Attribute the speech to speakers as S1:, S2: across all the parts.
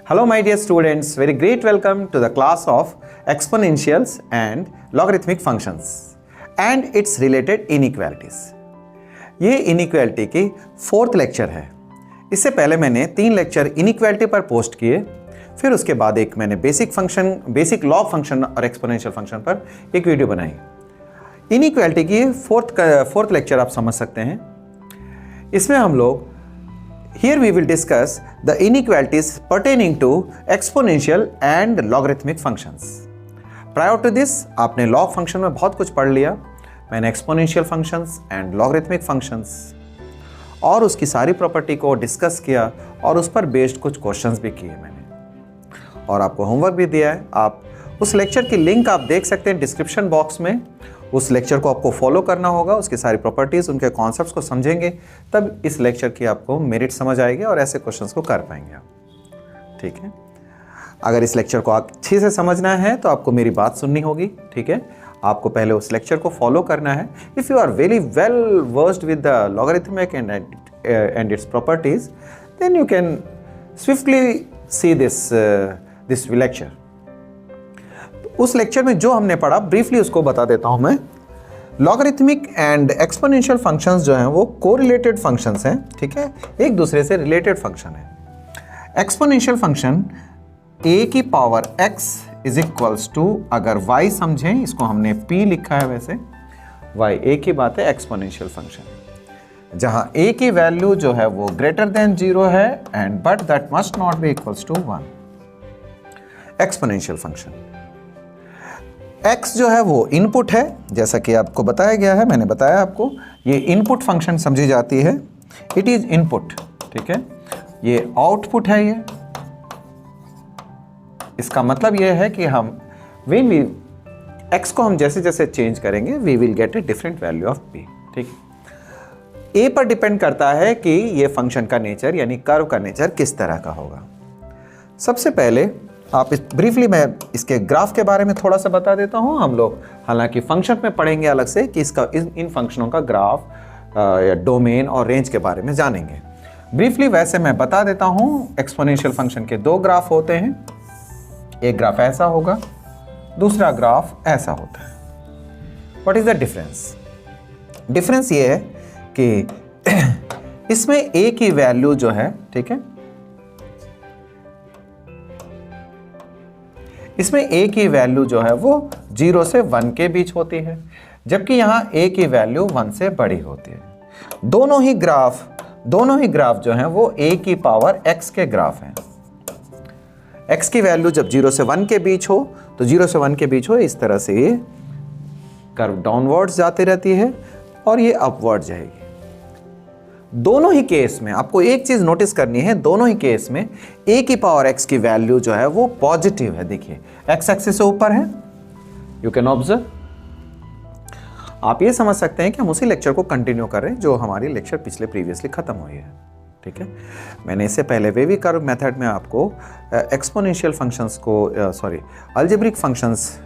S1: Hello my dear students, very great welcome to the class of exponentials and logarithmic functions and its related inequalities. ये inequality की 4th lecture है। इससे पहले मैंने 3 lecture inequality पर post किए, फिर उसके बाद एक मैंने बेसिक लॉग फंक्शन और एक्सपोनेंशियल फंक्शन पर एक वीडियो बनाई। इनइक्वालिटी की 4th लेक्चर आप समझ सकते हैं। इसमें हम लोग Here we will discuss the inequalities pertaining to exponential and logarithmic functions. Prior to this, आपने log function में बहुत कुछ पढ़ लिया। मैंने exponential functions and logarithmic functions और उसकी सारी प्रॉपर्टी को डिस्कस किया और उस पर बेस्ड कुछ क्वेश्चंस भी किए मैंने और आपको होमवर्क भी दिया है। आप उस लेक्चर की लिंक आप देख सकते हैं डिस्क्रिप्शन बॉक्स में। उस लेक्चर को आपको फॉलो करना होगा, उसकी सारी प्रॉपर्टीज़, उनके कॉन्सेप्ट्स को समझेंगे तब इस लेक्चर की आपको मेरिट समझ आएगी और ऐसे क्वेश्चंस को कर पाएंगे आप। ठीक है, अगर इस लेक्चर को अच्छे से समझना है तो आपको मेरी बात सुननी होगी। ठीक है, आपको पहले उस लेक्चर को फॉलो करना है। If you are very well versed with the logarithmic and its properties, then you can swiftly see this lecture. उस लेक्चर में जो हमने पढ़ा ब्रीफली उसको बता देता हूं मैं। लॉगरिथमिक एंड एक्सपोनेंशियल फंक्शंस जो हैं वो कोरिलेटेड फंक्शंस हैं। ठीक है, एक दूसरे से रिलेटेड फंक्शन है। एक्सपोनेंशियल फंक्शन a की power x is equals to, अगर y समझें, इसको हमने p लिखा है, वैसे y a की बात है, एक्सपोनेंशियल फंक्शन जहां a की वैल्यू जो है वो ग्रेटर देन 0 है and but that must not be equals to 1। Exponential function x जो है वो इनपुट है, जैसा कि आपको बताया गया है, मैंने बताया आपको, ये इनपुट फंक्शन समझी जाती है। It is input. ठीक है, ये आउटपुट है। ये इसका मतलब ये है कि हम x को हम जैसे जैसे चेंज करेंगे we will get a different value of p। ठीक, a पर डिपेंड करता है कि ये फंक्शन का नेचर यानी कर्व का नेचर किस तरह का होगा। सबसे पहले आप ब्रीफली मैं इसके ग्राफ के बारे में थोड़ा सा बता देता हूं। हम लोग हालांकि फंक्शन में पढ़ेंगे अलग से कि इसका इन फंक्शनों का ग्राफ या डोमेन और रेंज के बारे में जानेंगे। ब्रीफली वैसे मैं बता देता हूं। एक्सपोनेंशियल फंक्शन के 2 ग्राफ होते हैं। एक ग्राफ ऐसा होगा, दूसरा ग्राफ ऐसा होता है। What is the difference? Difference ये है कि इसमें a की वैल्यू जो है, ठीक है, इसमें a की वैल्यू जो है वो 0 से 1 के बीच होती है, जबकि यहाँ a की वैल्यू 1 से बड़ी होती है। दोनों ही ग्राफ जो हैं वो a की पावर x के ग्राफ हैं। x की वैल्यू जब 0 से 1 के बीच हो तो 0 से 1 के बीच हो, इस तरह से ये कर्व डाउनवर्ड्स जाती रहती है और ये अपवर्ड जाएगी। दोनों ही केस में आपको एक चीज नोटिस करनी है, दोनों ही केस में a की पावर x की वैल्यू जो है वो पॉजिटिव है। देखिए x एक्सिस से ऊपर है, यू कैन ऑब्जर्व। आप ये समझ सकते हैं कि हम उसी लेक्चर को कंटिन्यू कर रहे हैं जो हमारी लेक्चर प्रीवियसली खत्म हुई है। ठीक है, मैंने इससे पहले वेवी कर्व मेथड में आपको एक्सपोनेंशियल फंक्शंस को अलजेब्रिक फंक्शंस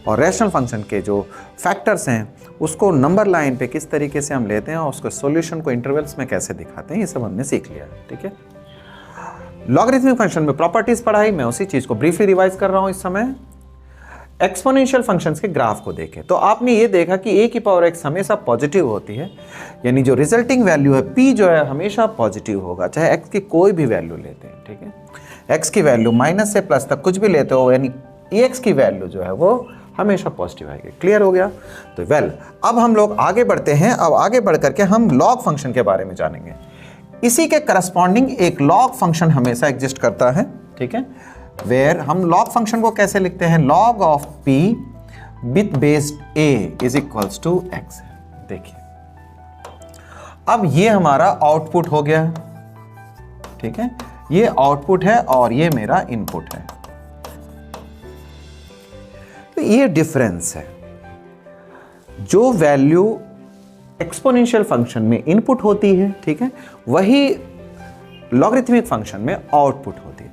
S1: और रैशनल फंक्शन के जो फैक्टर्स हैं उसको नंबर लाइन पे किस तरीके से हम लेते हैं और उसको सॉल्यूशन को इंटरवल्स में कैसे दिखाते हैं, ये सब हमने सीख लिया। ठीक है, लॉगरिथमिक फंक्शन में प्रॉपर्टीज पढ़ाई, मैं उसी चीज को ब्रीफली रिवाइज कर रहा हूं इस समय। एक्सपोनेंशियल फंक्शंस के ग्राफ को देखें तो आपने ये देखा कि a की पावर x हमेशा पॉजिटिव होती है, यानी जो रिजल्टिंग वैल्यू है p जो है हमेशा पॉजिटिव होगा, चाहे x की कोई भी वैल्यू लेते हैं। ठीक है, x की वैल्यू माइनस से प्लस तक कुछ भी लेते हो, यानी x की वैल्यू जो है वो हमेशा पॉजिटिव आएगी। क्लियर हो गया? तो अब हम लोग आगे बढ़ते हैं। अब आगे बढ़ करके हम लॉग फंक्शन के बारे में जानेंगे। इसी के करस्पॉन्डिंग एक लॉग फंक्शन हमेशा एग्जिस्ट करता है। ठीक है, वेयर हम लॉग फंक्शन को कैसे लिखते हैं? Log of p with base a is equals to x। देखिए अब ये हमारा आउटपुट हो गया। ठीक है, ये आउटपुट है और ये मेरा इनपुट है। तो ये डिफरेंस है। जो वैल्यू एक्सपोनेंशियल फंक्शन में इनपुट होती है, ठीक है, वही लॉगरिथमिक फंक्शन में आउटपुट होती है।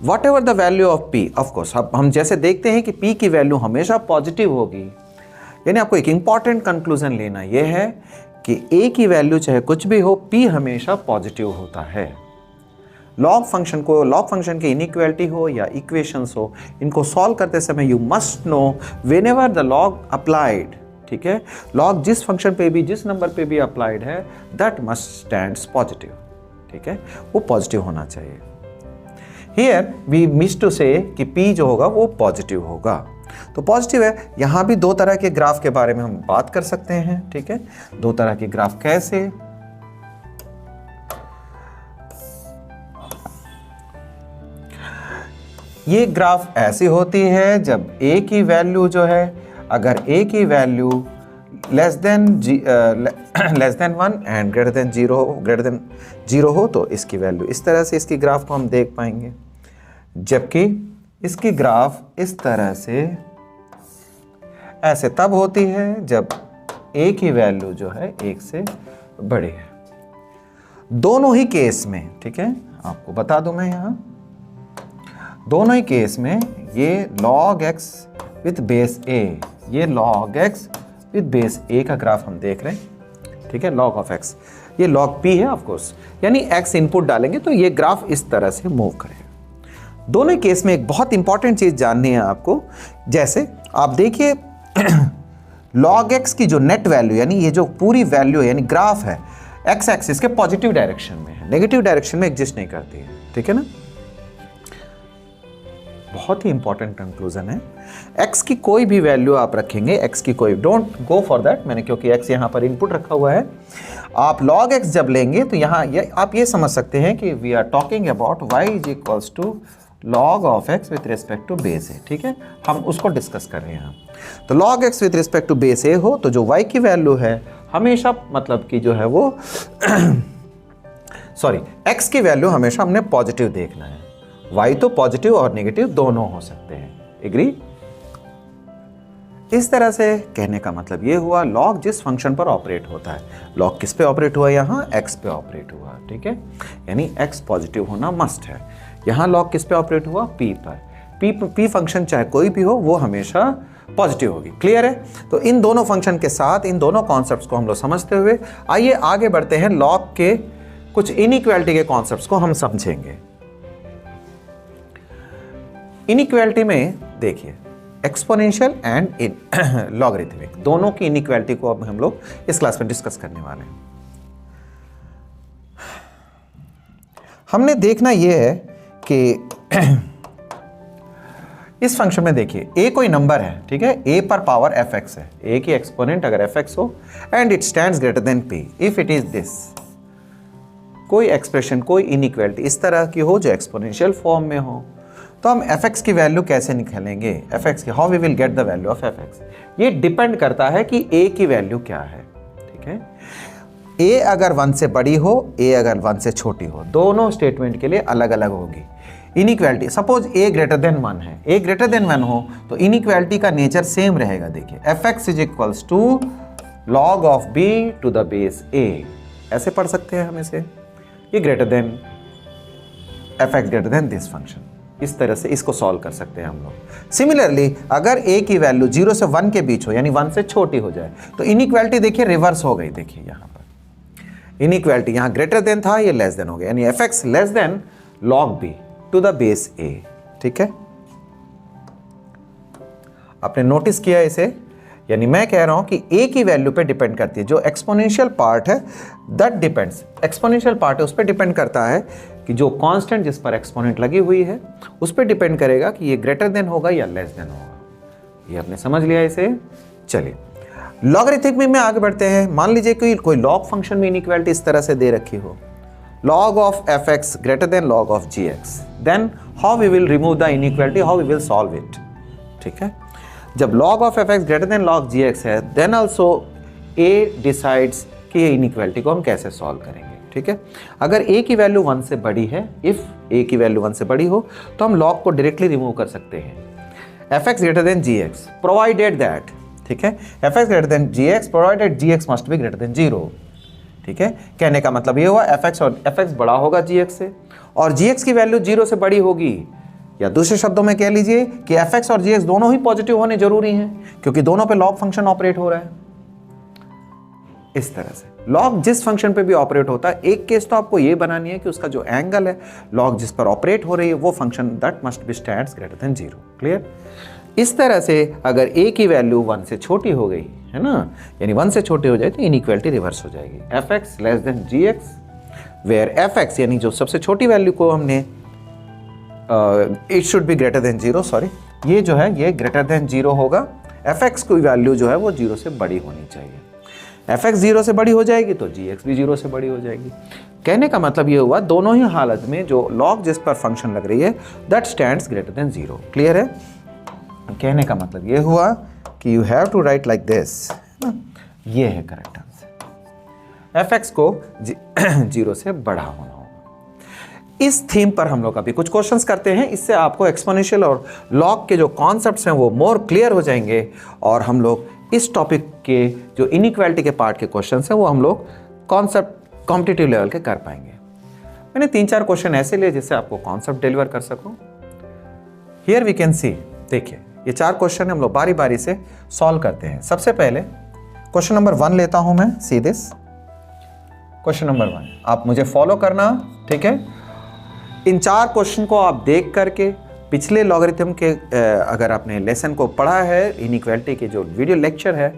S1: What ever the value of p, of course अब हम जैसे देखते हैं कि p की वैल्यू हमेशा पॉजिटिव होगी, यानी आपको एक इंपॉर्टेंट कंक्लूजन लेना यह है कि a की वैल्यू चाहे कुछ भी हो, p हमेशा पॉजिटिव होता है। लॉग फंक्शन की इनइक्वालिटी हो या इक्वेशंस हो, इनको सॉल्व करते समय you must know when ever the log applied, ठीक है, लॉग जिस फंक्शन पे भी, जिस नंबर पे भी अप्लाइड है, दैट मस्ट स्टैंड्स पॉजिटिव, ठीक है, वो पॉजिटिव होना चाहिए। हियर वी मिस टू से कि p जो होगा वो पॉजिटिव होगा, तो पॉजिटिव है। यहां भी दो तरह के ग्राफ के बारे में हम बात कर सकते हैं, ठीक है, दो तरह के ग्राफ कैसे। ये ग्राफ ऐसी होती है जब a की वैल्यू जो है, अगर a की value less than 1 and greater than 0 हो तो इसकी वैल्यू इस तरह से, इसकी ग्राफ को हम देख पाएंगे, जबकि इसकी ग्राफ इस तरह से ऐसे तब होती है जब a की वैल्यू जो है 1 से बड़ी है। दोनों ही केस में, ठीक है, आपको बता दूं मैं यहां, दोनों ही केस में ये log x with base a, ये log x with base a का ग्राफ हम देख रहे हैं, ठीक है, log ऑफ x, ये log p है ऑफ कोर्स, यानी x इनपुट डालेंगे तो ये ग्राफ इस तरह से मूव करेगा। दोनों ही केस में एक बहुत इंपॉर्टेंट चीज जाननी है आपको, जैसे आप देखिए log x की जो नेट वैल्यू, यानी ये जो पूरी वैल्यू है, यानी ग्राफ है, x एक्सिस के पॉजिटिव डायरेक्शन में है, नेगेटिव डायरेक्शन में एग्जिस्ट नहीं करती है, ठीक है ना। बहुत ही इंपॉर्टेंट कंक्लूजन है। x की कोई भी वैल्यू आप रखेंगे, x की कोई, डोंट गो फॉर दैट, मैंने क्योंकि x यहां पर इनपुट रखा हुआ है, आप log x जब लेंगे तो यहां आप ये समझ सकते हैं कि we are talking about y is equals to log of x with respect to base a, ठीक है, हम उसको डिस्कस कर रहे हैं। तो log x with respect to base a हो तो जो y की वैल्यू है हमेशा, मतलब कि जो है वो सॉरी, x की वैल्यू हमेशा हमने पॉजिटिव देखना है, y तो पॉजिटिव और नेगेटिव दोनों हो सकते हैं, एग्री। इस तरह से कहने का मतलब ये हुआ, log जिस फंक्शन पर ऑपरेट होता है, log किस पे ऑपरेट हुआ, यहाँ x पे ऑपरेट हुआ, ठीक है, यानी x पॉजिटिव होना मस्ट है। यहाँ log किस पे ऑपरेट हुआ, p पर, p फंक्शन चाहे कोई भी हो वो हमेशा पॉजिटिव होगी, क्लियर है। तो इन दोनों फंक्शन के साथ इन दोनों कॉन्सेप्ट्स को हम लोग समझते हुए आइए आगे बढ़ते हैं, log के कुछ इनइक्वालिटी के कॉन्सेप्ट्स को हम समझेंगे। इनइक्वालिटी में देखिए एक्सपोनेंशियल एंड लॉगरिथमिक, दोनों की इनइक्वालिटी को अब हम लोग इस क्लास में डिस्कस करने वाले हैं। हमने देखना यह है कि इस फंक्शन में देखिए a कोई नंबर है, ठीक है, a पर पावर fx है, a की एक्सपोनेंट अगर fx हो and it stands greater then p, if it is this, कोई एक्सप्रेशन, कोई इनइक्वालिटी इस तरह की हो जो एक्सपोनेंशियल फॉर्म में हो, तो हम fx की वैल्यू कैसे निकालेंगे, fx की, how we will get the value of fx, ये डिपेंड करता है कि a की वैल्यू क्या है, ठीक है। a अगर 1 से बड़ी हो, a अगर 1 से छोटी हो, दोनों स्टेटमेंट के लिए अलग अलग होगी inequality. Suppose a greater than 1 है, a ग्रेटर देन 1 हो तो इनइक्वालिटी का नेचर सेम रहेगा। देखिए fx is equals to log of b to the base a, ऐसे पढ़ सकते हैं हम इसे, ये greater than fx greater than this function, इस तरह से इसको सॉल्व कर सकते हैं हम लोग। सिमिलरली अगर a की वैल्यू 0 से 1 के बीच हो, यानी 1 से छोटी हो जाए, तो इनइक्वालिटी देखिए रिवर्स हो गई। देखिए यहाँ पर इनइक्वालिटी, यहाँ ग्रेटर देन था, ये लेस देन हो गया, यानी fx less than log b to the base a, ठीक है। आपने नोटिस किया इसे, यानी मैं कह रहा हूं कि a की वैल्यू पे डिपेंड करती है, जो एक्सपोनेंशियल पार्ट है दैट डिपेंड्स, एक्सपोनेंशियल पार्ट है उस पर डिपेंड करता है कि जो कांस्टेंट जिस पर एक्सपोनेंट लगी हुई है उस पर डिपेंड करेगा कि ये ग्रेटर देन होगा या लेस देन होगा। ये आपने समझ लिया इसे। चलिए लॉगरिथमिक में आगे बढ़ते हैं। मान लीजिए कि कोई लॉग फंक्शन में इनइक्वालिटी इस तरह से दे रखी हो, log of fx greater than log of gx, then how we will remove the inequality, how we will solve it, ठीक है। जब log of fx greater than log gx है, then also a decides कि ये inequality को हम कैसे solve करेंगे, ठीक है। अगर a की वैल्यू 1 से बड़ी है, if a की वैल्यू 1 से बड़ी हो तो हम log को डायरेक्टली रिमूव कर सकते हैं। fx greater than gx provided that, ठीक है, fx greater than gx provided gx must be greater than 0, ठीक है। कहने का मतलब ये हुआ fx और fx बड़ा होगा gx से, और gx की वैल्यू 0 से बड़ी होगी, या दूसरे शब्दों में कह लीजिए कि fx और gx दोनों ही पॉजिटिव होने जरूरी हैं, क्योंकि दोनों पे लॉग फंक्शन ऑपरेट हो रहा है। इस तरह से लॉग जिस फंक्शन पे भी ऑपरेट होता है, एक केस तो आपको ये बनानी है कि उसका जो एंगल है लॉग जिस पर ऑपरेट हो रही है वो function that must B stands greater than 0। Clear? इस तरह से अगर a की वैल्यू 1 से छोटी हो गई है ना, यानी 1 से छोटी हो जाए तो इनइक्वालिटी रिवर्स हो जाएगी। fx less than gx where fx यानी जो सबसे छोटी वैल्यू को हमने it should be greater than 0, sorry ये जो है ये ग्रेटर देन 0 होगा। fx की वैल्यू जो है वो 0 से बड़ी होनी चाहिए। fx 0 से बड़ी हो जाएगी तो gx भी 0 से बड़ी हो जाएगी। कहने का मतलब ये हुआ दोनों ही हालत में जो लॉग जिस पर फंक्शन लग रही है that stands greater than 0। Clear है? कहने का मतलब ये हुआ कि you have to write like this, ये है करेक्ट आंसर। fx को 0 से बड़ा होना होगा। इस थीम पर हम लोग अभी कुछ क्वेश्चंस करते हैं, इससे आपको एक्सपोनेंशियल और लॉग के जो कॉन्सेप्ट्स हैं वो मोर क्लियर हो जाएंगे और हम लोग इस टॉपिक के जो इनइक्वालिटी के पार्ट के क्वेश्चंस हैं वो हम लोग कॉन्सेप्ट कॉम्पिटिटिव लेवल के कर पाएंगे। मैंने 3-4 क्वेश्चन ऐसे लिए जिससे आपको कॉन्सेप्ट डिलीवर कर सकूं। हियर वी कैन सी, देखिए ये 4 क्वेश्चन हम लोग बारी बारी से सॉल्व करते हैं। सबसे पहले क्वेश्चन नंबर 1 लेता हूं मैं, सी दिस क्वेश्चन नंबर 1, आप मुझे फॉलो करना, ठीक है? इन 4 क्वेश्चन को आप देख करके पिछले लॉगरिथम के अगर आपने लेसन को पढ़ा है, इनइक्वालिटी के जो वीडियो लेक्चर है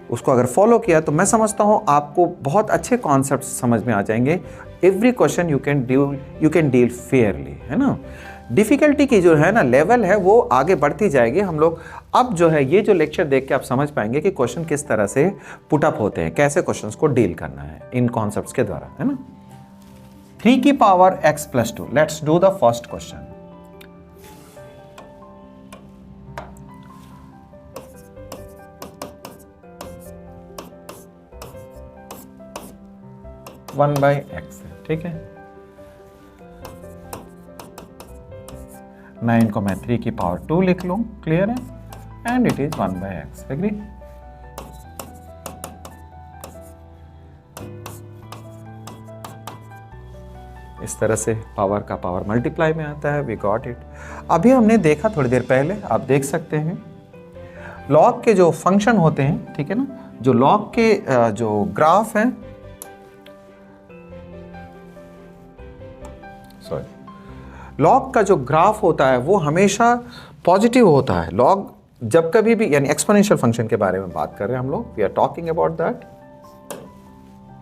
S1: उसको अगर फॉलो किया तो मैं समझता हूं आपको बहुत अच्छे कॉन्सेप्ट समझ में आ जाएंगे। Every question you can deal Fairlie, है ना? डिफ़िकल्टी की जो है ना लेवल है वो आगे बढ़ती जाएगी। हम लोग अब जो है ये जो लेक्चर देख के आप समझ पाएंगे कि क्वेश्चन किस तरह से पुट अप होते हैं, कैसे क्वेश्चंस को डील करना है इन कॉन्सेप्ट्स के द्वारा, है ना? 3 की power x + 2, let's do the first question. One by x, ठीक है? 9 को मैं 3 की पावर 2 लिख लूं, क्लियर है? And it is 1 by X, agree? इस तरह से पावर का पावर मल्टीप्लाई में आता है, वी गॉट इट। अभी हमने देखा थोड़ी देर पहले, आप देख सकते हैं लॉग के जो फंक्शन होते हैं, ठीक है ना, जो लॉग के जो ग्राफ हैं, सॉरी, लॉग का जो ग्राफ होता है वो हमेशा पॉजिटिव होता है। लॉग जब कभी भी, यानी एक्सपोनेंशियल फंक्शन के बारे में बात कर रहे हैं हम लोग, we are talking about that.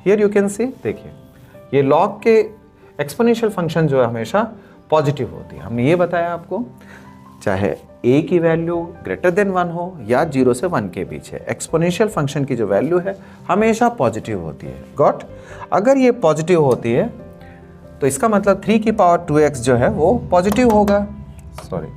S1: Here you can see, देखिए ये लॉग के एक्सपोनेंशियल फंक्शन जो है हमेशा पॉजिटिव होती है। हमने ये बताया आपको, चाहे a की वैल्यू ग्रेटर देन 1 हो या 0 से 1 के बीच है, एक्सपोनेंशियल फंक्शन की जो वैल्यू है हमेशा पॉजिटिव होती है। गॉट? अगर ये पॉजिटिव होती है तो इसका मतलब 3 की पावर 2x जो है वो पॉजिटिव होगा। Sorry,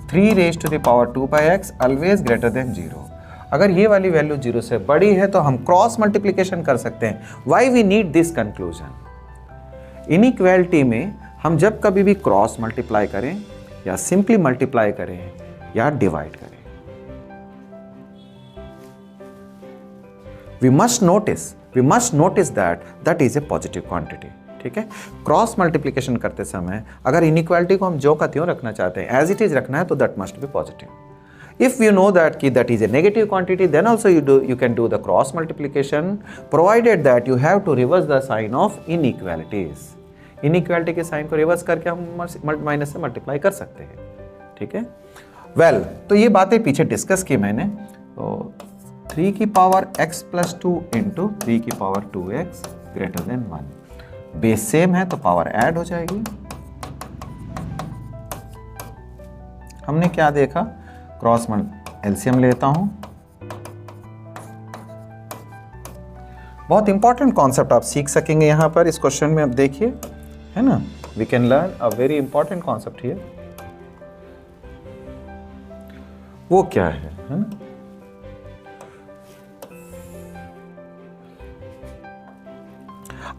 S1: 3 raise to the power 2/x always greater than 0। अगर ये वाली वैल्यू 0 से बड़ी है तो हम क्रॉस मल्टीप्लिकेशन कर सकते हैं। Why we need this conclusion? Inequality में हम जब कभी भी क्रॉस मल्टीप्लाई करें या सिंपली मल्टीप्लाई करें या डिवाइड करें, we must notice that is a positive quantity, ठीक है? क्रॉस मल्टीप्लिकेशन करते समय अगर इनइक्वालिटी को हम जो का त्यों रखना चाहते हैं, एज इट इज रखना है, तो that must be positive. If you know that is a negative quantity, then also you can do the cross multiplication, provided that you have to reverse the sign of inequalities। Inequality के sign को reverse करके हम minus से multiply कर सकते हैं, ठीक है? वेल, तो ये बातें पीछे डिस्कस की मैंने। तो 3 की पावर x + 2 इंटू 3 की power 2x greater than 1, base same है तो पावर ऐड हो जाएगी। हमने क्या देखा? क्रॉस एलसीएम लेता हूं। बहुत इंपॉर्टेंट कॉन्सेप्ट आप सीख सकेंगे यहां पर इस क्वेश्चन में। अब देखिए, है ना, we can learn a very important concept here. वो क्या है ना?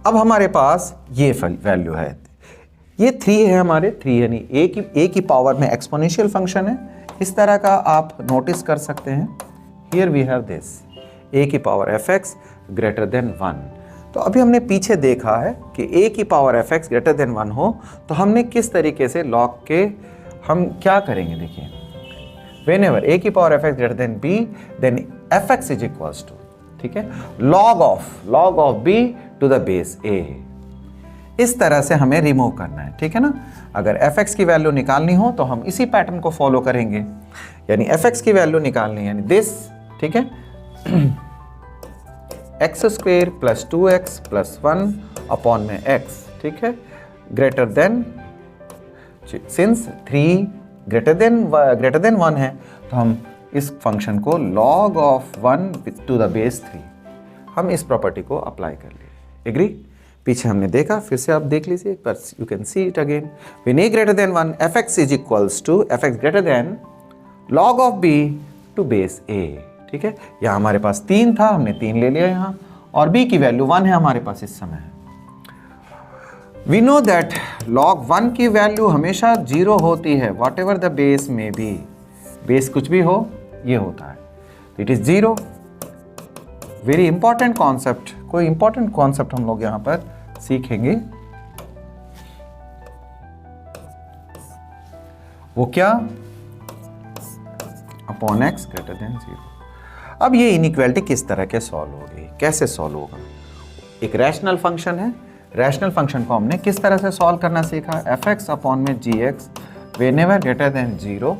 S1: अब हमारे पास ये वैल्यू है, ये 3 है हमारे, 3 यानी a की पावर में एक्सपोनेंशियल फंक्शन है। इस तरह का आप नोटिस कर सकते हैं। Here we have this a की पावर fx ग्रेटर देन 1। तो अभी हमने पीछे देखा है कि a की पावर fx ग्रेटर देन 1 हो तो हमने किस तरीके से लॉग के हम क्या करेंगे। देखिए, whenever a की power fx greater than b, then fx is equals to, ठीक है, log of b to the base a। इस तरह से हमें रिमूव करना है, ठीक है ना। अगर fx की वैल्यू निकालनी हो तो हम इसी पैटर्न को फॉलो करेंगे, यानी fx की वैल्यू निकालनी यानी दिस, ठीक है, x square plus 2x plus 1 upon में x, ठीक है, greater than, since 3 greater than 1 है तो हम इस फंक्शन को log of 1 to the base 3, हम इस प्रॉपर्टी को अप्लाई कर लिए। एग्री? पीछे हमने देखा, फिर से आप देख लीजिए एक बार, you can see it again. When a greater than 1 fx is equals to fx greater than log of b to base a, ठीक है। यहाँ हमारे पास 3 था, हमने 3 ले लिया यहाँ, और b की वैल्यू 1 है हमारे पास इस समय। वी नो दैट log 1 की वैल्यू हमेशा 0 होती है, वॉट एवर द बेस में बी, बेस कुछ भी हो ये होता है, it is 0। Very important concept, कोई इंपॉर्टेंट कॉन्सेप्ट हम लोग यहां पर सीखेंगे, वो क्या, अपॉन x ग्रेटर देन 0। अब ये इनइक्वालिटी किस तरह के सॉल्व होगी, कैसे सॉल्व होगा। एक रैशनल फंक्शन है, रैशनल फंक्शन को हमने किस तरह से सॉल्व करना सीखा, fx अपॉन में gx व्हेनेवर ग्रेटर देन 0,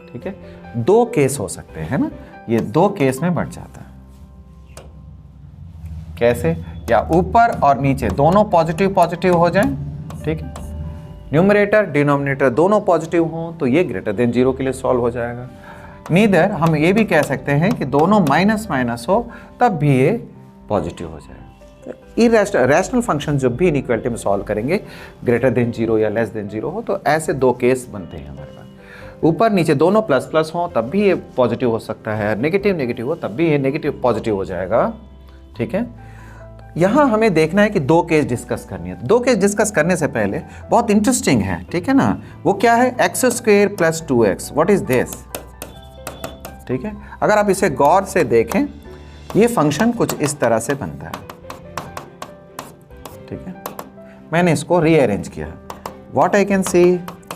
S1: ठीक है। 2 केस हो सकते हैं ना, ये 2 केस में बढ़ जाता है। कैसे, या ऊपर और नीचे दोनों पॉजिटिव हो जाएं, ठीक है, न्यूमरेटर डिनोमिनेटर दोनों पॉजिटिव हों तो ये ग्रेटर देन 0 के लिए सॉल्व हो जाएगा। नीदर, हम ये भी कह सकते हैं कि दोनों माइनस माइनस हो तब भी ये पॉजिटिव हो जाएगा। रैशनल फंक्शन जब भी इनइक्वालिटी में सॉल्व करेंगे, ग्रेटर देन 0 या लेस देन 0 हो तो ऐसे 2 केस बनते हैं हमारे पास। ऊपर नीचे दोनों प्लस प्लस हो तब भी ये पॉजिटिव हो सकता है, नेगेटिव नेगेटिव हो तब भी ये नेगेटिव पॉजिटिव हो जाएगा, ठीक है। यहाँ हमें देखना है कि 2 केस डिस्कस करनी है। 2 केस डिस्कस करने से पहले बहुत इंटरेस्टिंग है, ठीक है ना, वो क्या है, x square plus 2x, what is this, ठीक है। अगर आप इसे गौर से देखें, ये फंक्शन कुछ इस तरह से बनता है, ठीक है। मैंने इसको रीअरेंज किया, what I can see,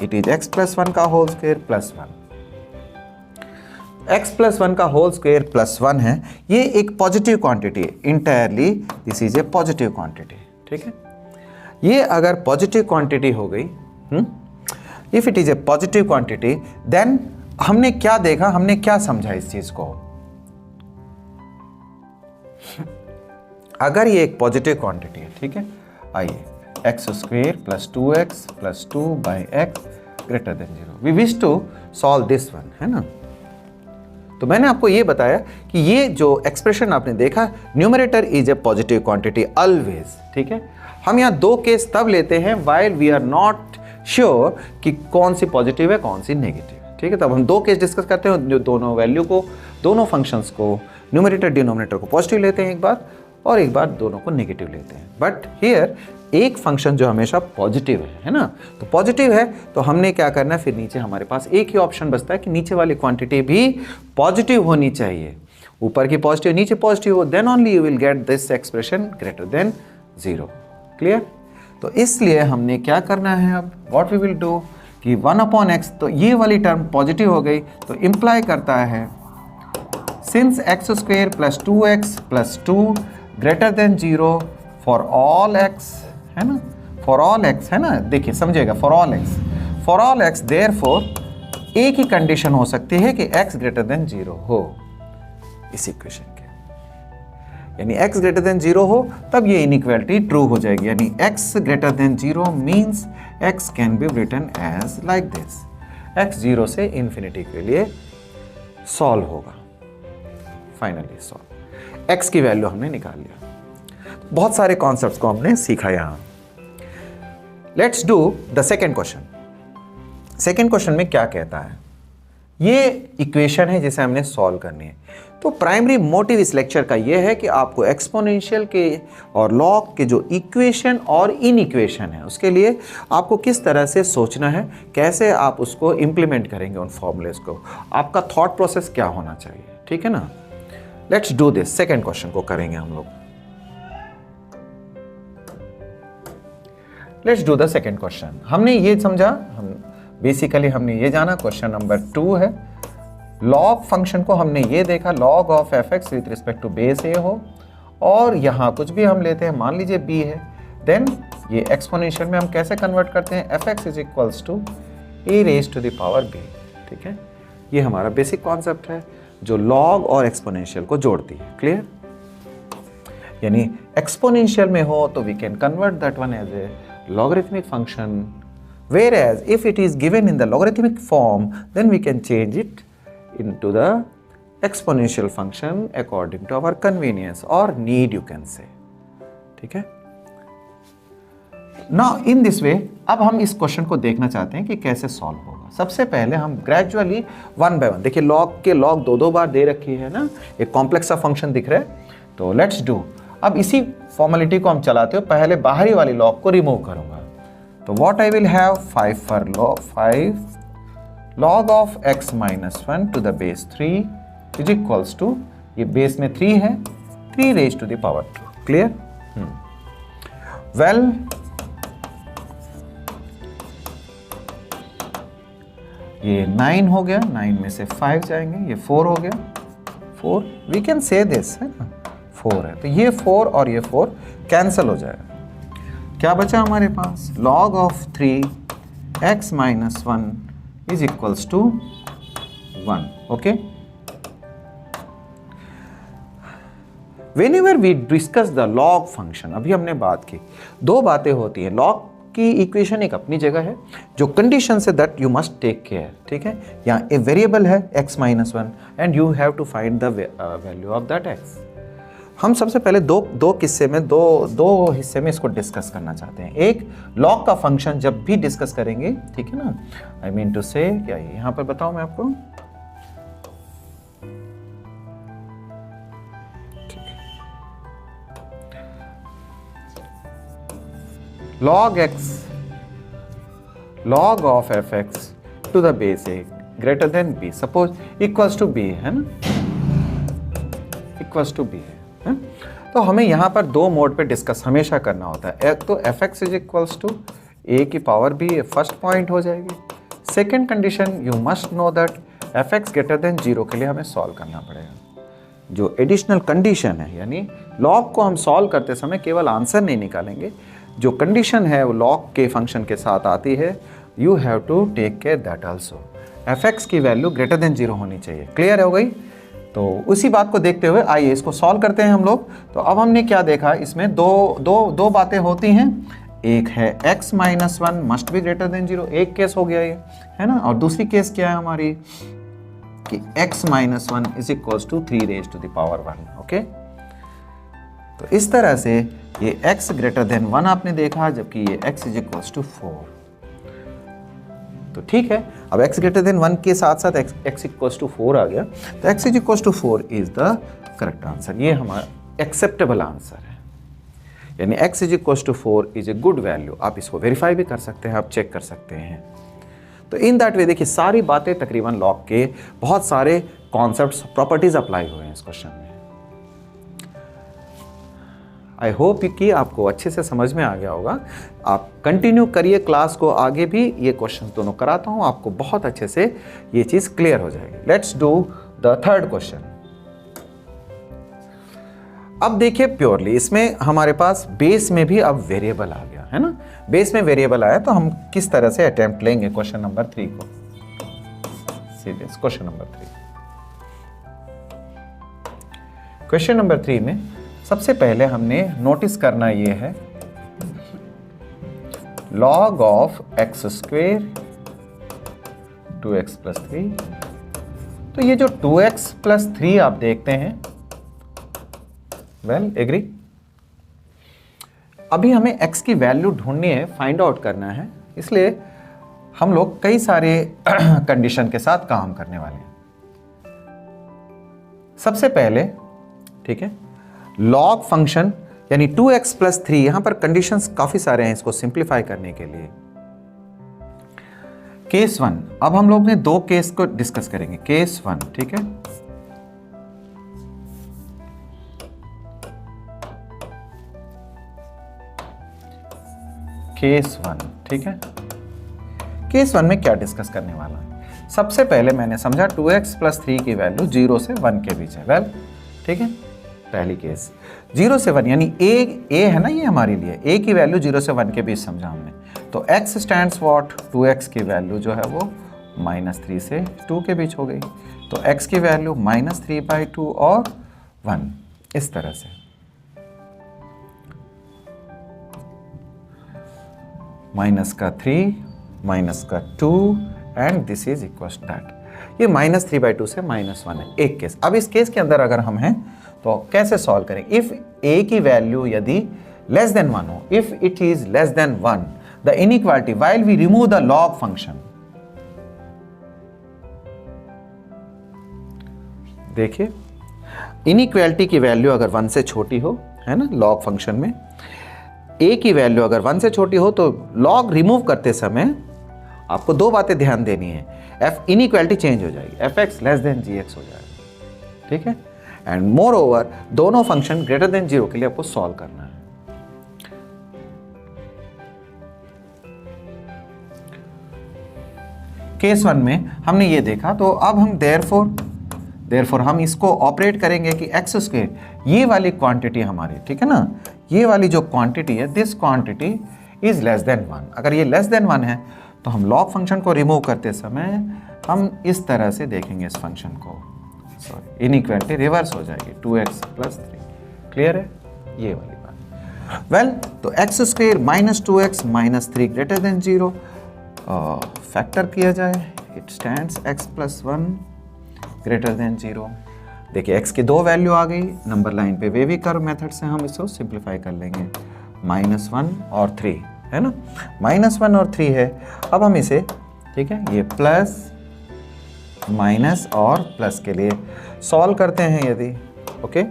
S1: it is x plus 1 का whole square plus 1, x plus 1 का होल स्क्वेयर प्लस 1 है, ये एक पॉजिटिव क्वांटिटी है, entirely this is a positive quantity, ठीक है। ये अगर पॉजिटिव क्वांटिटी हो गई, if it is a positive quantity, then हमने क्या देखा, हमने क्या समझा इस चीज को, अगर ये एक पॉजिटिव क्वांटिटी है, ठीक है, आइए x square plus 2x plus 2 by x greater than 0, we wish to solve this one, है ना। तो मैंने आपको ये बताया कि ये जो एक्सप्रेशन आपने देखा, numerator is a positive quantity always, ठीक है। हम यहाँ 2 केस तब लेते हैं while we are not sure कि कौन सी पॉजिटिव है कौन सी नेगेटिव, ठीक है। तब हम 2 केस डिस्कस करते हैं, जो दोनों वैल्यू को, दोनों फंक्शंस को, न्यूमरेटर डिनोमिनेटर को पॉजिटिव लेते हैं एक बार, और एक बार दोनों को नेगेटिव लेते हैं। बट हियर एक फंक्शन जो हमेशा पॉजिटिव है ना, तो पॉजिटिव है तो हमने क्या करना है, फिर नीचे हमारे पास एक ही ऑप्शन बचता है कि नीचे वाली क्वांटिटी भी पॉजिटिव होनी चाहिए, ऊपर की पॉजिटिव नीचे पॉजिटिव हो, then only you will get this expression greater than 0। Clear? तो इसलिए हमने क्या करना है, अब व्हाट वी विल डू कि 1/x, तो ये वाली टर्म पॉजिटिव हो गई, तो इंप्लाई करता है since x square plus 2x plus 2 greater than 0 for all x, है ना, फॉर ऑल x, है ना, देखिए समझिएगा, फॉर ऑल x देयरफॉर एक ही कंडीशन हो सकती है कि x ग्रेटर देन 0 हो इस इक्वेशन के, यानी x ग्रेटर देन 0 हो तब ये इनइक्वालिटी ट्रू हो जाएगी, यानी x greater than 0 means x can be written as like this, x 0 से इंफिनिटी के लिए सॉल्व होगा, फाइनली सॉल्व, x की वैल्यू हमने निकाल लिया। बहुत सारे कॉन्सेप्ट्स को हमने सीखा यहां। Let's do the second question. Second question में क्या कहता है, ये इक्वेशन है जिसे हमने सॉल्व करनी है। तो प्राइमरी मोटिव इस लेक्चर का ये है कि आपको एक्सपोनेंशियल के और लॉग के जो इक्वेशन और इन इक्वेशन है उसके लिए आपको किस तरह से सोचना है, कैसे आप उसको इंप्लीमेंट करेंगे उन फॉर्मूलेस को, आपका थॉट प्रोसेस क्या होना चाहिए, ठीक है ना। Let's do this, second question को करेंगे हम लोग। Let's do the second question. हमने ये समझा, हम बेसिकली हमने ये जाना क्वेश्चन नंबर 2 है, लॉग फंक्शन को हमने ये देखा, log of F X with respect to base A हो, और यहाँ कुछ भी हम लेते हैं, मान लीजिए बी है, देन ये एक्सपोनेंशियल में हम कैसे कन्वर्ट करते हैं, f x is equals to a raise to the power b. ठीक है, ये हमारा बेसिक कॉन्सेप्ट है जो लॉग और एक्सपोनेंशियल को जोड़ती है। क्लियर? यानी एक्सपोनेंशियल में हो तो we can convert that one as a logarithmic function, whereas if it is given in the logarithmic form, then we can change it into the exponential function according to our convenience or need, you can say. ठीक है? Now in this way, अब हम इस question को देखना चाहते हैं कि कैसे सॉल्व होगा। सबसे पहले हम ग्रेजुअली वन बाय वन, देखिए लॉग के लॉग दो बार दे रखी है ना, एक कॉम्प्लेक्स सा फंक्शन दिख रहा है, तो लेट्स डू। अब इसी फॉर्मेलिटी को हम चलाते हो, पहले बाहरी वाली लॉग को रिमूव करूंगा, तो what I will have 5 log of x minus 1 to the base 3 is equals to, ये बेस में 3 है, 3 raise to the power 2। Clear? Well, ये 9 हो गया, 9 में से 5 जाएंगे, ये 4 हो गया, 4 वी कैन से दिस है ना, 4 है, तो ये 4 और ये 4 कैंसिल हो जाएगा। क्या बचा हमारे पास? log of 3x minus 1 is equals to 1। Okay, whenever we discuss the log function, अभी हमने बात की, दो बातें होती है। लॉग की इक्वेशन एक अपनी जगह है, जो कंडीशन से that you must take care. ठीक है, यहाँ ए वेरिएबल है x minus 1 and you have to find the value of that x। हम सबसे पहले दो किस्से में दो हिस्से में इसको डिस्कस करना चाहते हैं। एक, लॉग का फंक्शन जब भी डिस्कस करेंगे, ठीक है ना, आई मीन टू से, क्या है यहां पर बताऊं मैं आपको, log of F x to the base a greater than b, suppose equals to b है ना, इक्वल्स टू बी है। तो हमें यहाँ पर दो मोड पे डिस्कस हमेशा करना होता है। एक तो F x is equals to A की पावर बी, फर्स्ट पॉइंट हो जाएगी। Second condition, you must know that F X greater than 0 के लिए हमें सॉल्व करना पड़ेगा। जो एडिशनल कंडीशन है, यानी लॉग को हम सॉल्व करते समय केवल आंसर नहीं निकालेंगे, जो कंडीशन है वो लॉग के फंक्शन के साथ आती है, you have to take care that also. F x की वैल्यू ग्रेटर देन 0 होनी चाहिए। क्लियर हो गई? तो उसी बात को देखते हुए आइए इसको सॉल्व करते हैं हम लोग। तो अब हमने क्या देखा, इसमें दो बातें होती हैं। एक है x minus 1 must be greater than 0, एक केस हो गया ये, है ना, और दूसरी केस क्या है हमारी कि x minus 1 is equals to 3 raise to the power 1। Okay, तो इस तरह से ये x ग्रेटर देन 1 आपने देखा, जबकि ये x इज इक्वल्स टू 4। तो ठीक है, अब x ग्रेटर देन 1 के साथ साथ x इक्वल्स टू 4 आ गया, तो x is equals to 4 is the correct answer. ये हमारा एक्सेप्टेबल आंसर है, यानी x is equals to 4 is a good value. आप इसको वेरीफाई भी कर सकते हैं, आप चेक कर सकते हैं। तो इन दैट वे देखिए सारी बातें तकरीबन लॉग के बहुत सारे कॉन्सेप्ट्स, प्रॉपर्टीज अप्लाई हुए हैं इस क्वेश्चन में। आई होप कि आपको अच्छे से समझ में आ गया होगा। आप कंटिन्यू करिए क्लास को, आगे भी ये क्वेश्चन दोनों कराता हूँ, आपको बहुत अच्छे से ये चीज़ क्लियर हो जाएगी। Let's do the third question. अब देखिए प्योरली इसमें हमारे पास बेस में भी अब वेरिएबल आ गया है ना, बेस में वेरिएबल आया, तो हम किस तरह से अटेम्प्ट लेंगे क्वेश्चन नंबर 3 को। सीधे क्वेश्चन नंबर 3, क्वेश्चन नंबर 3 में सबसे पहले हमने नोटिस करना ये है, log of x square 2x plus 3। तो ये जो 2x प्लस 3 आप देखते हैं, वेल एग्री, अभी हमें x की वैल्यू ढूंढनी है, फाइंड आउट करना है, इसलिए हम लोग कई सारे कंडीशन के साथ काम करने वाले हैं। सबसे पहले, ठीक है, लॉग फंक्शन यानी 2x प्लस 3, यहां पर कंडीशंस काफी सारे हैं इसको सिंप्लीफाई करने के लिए। केस 1, अब हम लोग ने दो केस को डिस्कस करेंगे। केस 1, ठीक है, केस 1, ठीक है, केस 1 में क्या डिस्कस करने वाला है, सबसे पहले मैंने समझा 2x + 3 की वैल्यू 0 से 1 के बीच है। वेल ठीक है, पहली केस 0 से 1 यानी a है ना ये हमारे लिए, a की वैल्यू 0 से 1 के बीच समझा हमने। तो x स्टैंड्स व्हाट, 2x की वैल्यू जो है वो -3 से 2 के बीच हो गई। तो x की वैल्यू -3/2 और 1 इस तरह से। -3 -2 and this is equal to that. ये -3/2 से -1 है एक केस। अब इस केस के अंदर अगर हम हैं तो कैसे सॉल्व करें? इफ a की वैल्यू यदि लेस देन 1 हो, if it is less than 1, the inequality while we remove the log function, देखिए इनइक्वालिटी की वैल्यू अगर 1 से छोटी हो, है ना, लॉग फंक्शन में a की वैल्यू अगर 1 से छोटी हो तो लॉग रिमूव करते समय आपको दो बातें ध्यान देनी है। f इनइक्वालिटी चेंज हो जाएगी, fx लेस देन gx हो जाएगा, ठीक है। एंड मोर ओवर दोनों फंक्शन ग्रेटर देन 0 के लिए आपको सॉल्व करना है। केस 1 में हमने ये देखा, तो अब हम देयरफॉर हम इसको ऑपरेट करेंगे कि एक्स स्क्वायर, ये वाली क्वांटिटी हमारी, ठीक है ना, ये वाली जो क्वांटिटी है, this quantity is less than 1। अगर ये लेस देन 1 है तो हम लॉग फंक्शन को रिमूव करते समय हम इस तरह से देखेंगे इस फंक्शन को, सॉरी इनइक्वालिटी रिवर्स हो जाएगी, 2x + 3। क्लियर है ये वाली बात? वेल तो x square -2x -3 greater than 0 factor किया जाए, it stands x + 1 greater than 0। देखिए x की दो वैल्यू आ गई, नंबर लाइन पे वेवी कर्व मेथड से हम इसको सिंप्लीफाई कर लेंगे। -1 और 3 है ना, -1 और 3 है। अब हम इसे, ठीक है, ये प्लस माइनस और प्लस के लिए सॉल्व करते हैं यदि, ओके,